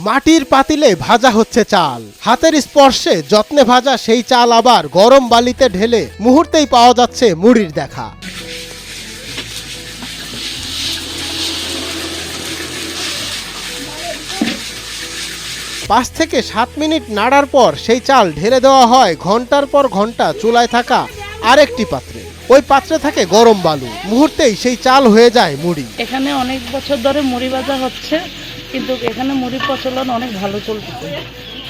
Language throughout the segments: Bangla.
মাটির পাতিলে ভাজা হচ্ছে চাল। হাতের স্পর্শে যত্নে ভাজা সেই চাল আবার গরম বালিতে ঢেলে মুহূর্তেই পাওয়া যাচ্ছে মুড়ির দেখা। পাঁচ থেকে 7 মিনিট নাড়ার পর সেই চাল ঢেলে দেওয়া হয় ঘন্টার পর ঘন্টা চুলায় থাকা আরেকটি পাত্রে। ওই পাত্রে থাকে গরম বালু। মুহূর্তেই সেই চাল হয়ে যায় মুড়ি। এখানে অনেক বছর ধরে মুড়ি ভাজা হচ্ছে, কিন্তু এখানে মুড়ির প্রচলন অনেক ভালো চলতেছে।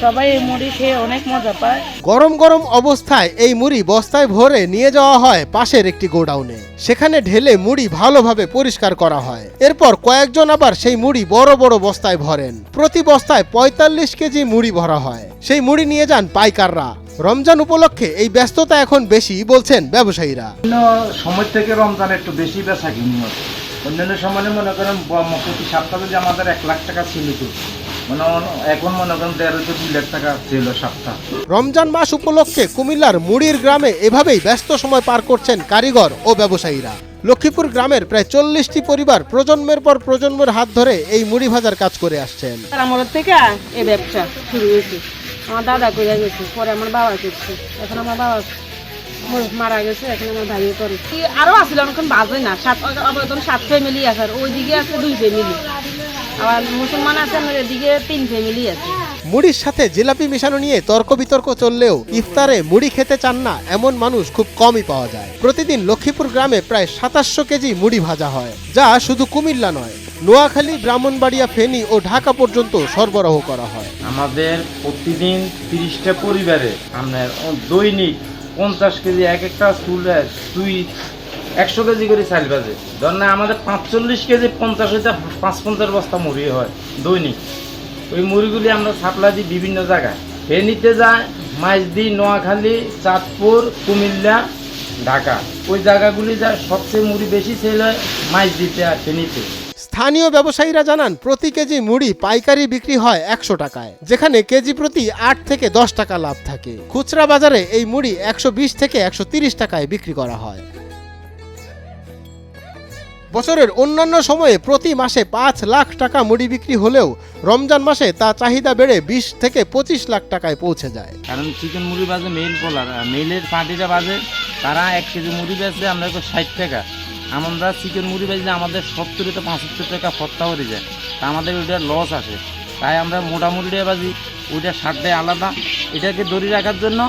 সবাই এই মুড়ি খেয়ে অনেক মজা পায়। গরম গরম অবস্থায় এই মুড়ি বস্তায় ভরে নিয়ে যাওয়া হয় পাশের একটি গোডাউনে। সেখানে ঢেলে মুড়ি ভালোভাবে পরিষ্কার করা হয়। এরপর কয়েকজন আবার সেই মুড়ি বড় বড় বস্তায় ভরেন। প্রতি বস্তায় 45 কেজি মুড়ি ভরা হয়। সেই মুড়ি নিয়ে যান পাইকাররা। রমজান উপলক্ষে এই ব্যস্ততা এখন বেশি বলছেন ব্যবসায়ীরা। সময় থেকে রমজান একটু বেশি বেচা কিনি হচ্ছে। অন্যান্য সময় মনে করেন প্রতি সপ্তাহে যদি আমাদের 1 লাখ টাকা ছিল, মানে এখন মনে করেন 1.5 লাখ টাকা ছিল সপ্তাহ। রমজান মাস উপলক্ষে কুমিল্লার মুড়ির গ্রামে এভাবেই ব্যস্ত সময় পার করছেন কারিগর ও ব্যবসায়ীরা। লক্ষ্মীপুর গ্রামের প্রায় 40টি পরিবার প্রজন্মের পর প্রজন্মের হাত ধরে এই মুড়ি ভাজার কাজ করে আসছেন। আমার থেকে এই ব্যবসা শুরু হয়েছে। আমার দাদা করে গেছে, পরে আমার বাবা করছে, এখন আমার বাবা মারা গেছে, এখন আমার ভাইও করে। আরো আসলে এখন বাজে না, 7 ফ্যামিলি আছে, ওইদিকে আছে 2 ফ্যামিলি, আবার মুসলমান আছে, আমাদের এদিকে 3 ফ্যামিলি আছে। মুড়ির সাথে জিলাপি মিশানো নিয়ে তর্ক বিতর্ক চললেও ইফতারে মুড়ি খেতে চান না এমন মানুষ খুব কমই পাওয়া যায়। প্রতিদিন লক্ষ্মীপুর গ্রামে প্রায় 2700 কেজি মুড়ি ভাজা হয়, যা শুধু কুমিল্লা নয়, নোয়াখালী, ব্রাহ্মণবাড়িয়া, ফেনী ও ঢাকা পর্যন্ত সরবরাহ করা হয়। আমাদের প্রতিদিন 30টা পরিবারে আপনার দৈনিক 50 কেজি এক একটা চুলে 100 কেজি করে চাল বাজে। ধর না আমাদের 45 কেজি 50 হইতে 550 বস্তা মুড়ি হয় দৈনিক। ওই মুড়িগুলি আমরা সাপ্লাই দিই বিভিন্ন জায়গায়। ফেনীতে যায়, মাইজদি, নোয়াখালী, চাঁদপুর, কুমিল্লা, ঢাকা, ওই জায়গাগুলি যায়। সবচেয়ে মুড়ি বেশি সেল হয় মাইজদিতে আর ফেনীতে। স্থানীয় ব্যবসায়ীরা জানান প্রতি কেজি মুড়ি পাইকারি বিক্রি হয় 100 টাকায়, যেখানে কেজি প্রতি 8 থেকে 10 টাকা লাভ থাকে। খুচরা বাজারে এই মুড়ি 120 থেকে 130 টাকায় বিক্রি করা হয়। বছরের অন্যান্য সময়ে প্রতি মাসে 5 লাখ টাকা মুড়ি বিক্রি হলেও রমজান মাসে তা চাহিদা বেড়ে 20 থেকে 25 লাখ টাকায় পৌঁছে যায়। কারণ চিকেন মুড়ি বাজে মেইল পোলার, মেইলের পার্টিটা বাজে, তারা 1 কেজি মুড়ি বেচলে আমরা 60 টাকা। আমরা চিকেন মুড়ি বেচলে আমাদের 70 থেকে 75 টাকা খরচা হয়ে যায়, তা আমাদের ওইটা লস আসে। তাই আমরা মোটা মুড়িটা বাজি, ওইটা স্বাদটাই আলাদা। এটাকে ধরে রাখার জন্য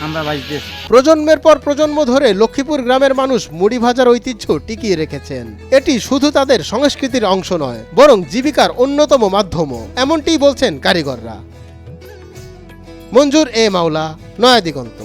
আমরা বাজতেছি। প্রজন্মের পর প্রজন্ম ধরে লক্ষ্মীপুর গ্রামের মানুষ মুড়ি ভাজার ঐতিহ্য টিকিয়ে রেখেছেন। এটি শুধু তাদের সংস্কৃতির অংশ নয়, বরং জীবিকার অন্যতম মাধ্যমও, এমনটিই বলছেন কারিগররা। মঞ্জুর এ মাওলা, নয়া দিগন্ত।